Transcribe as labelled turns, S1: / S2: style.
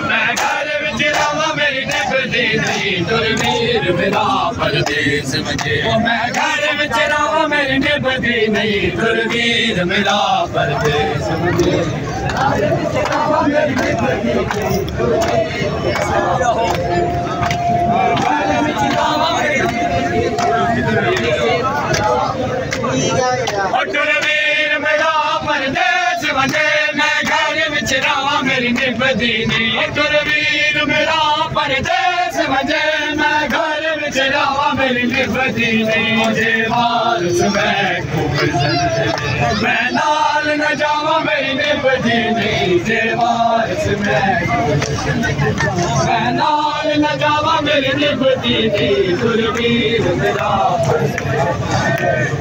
S1: मैं घर विच रहां मेरी निभदी नहीं तुरवीर मेरा परदेस वजे मैं घर विच रहां मेरी निभदी नहीं तुरवीर मेरा परदेस वजे तुरवीर मेरा परदेस वजे मैं घर विच रहां मेरी निभदी नहीं तुरवीर मेरा परदेस वजे मैं घर विच रहां मेरी निभदी नहीं मुझे वारस मैं नाल न जावां मेरी निभदी नहीं जे वारस मैं नाल न जावां मेरी निभदी नहीं तुरवीर मेरा परदेस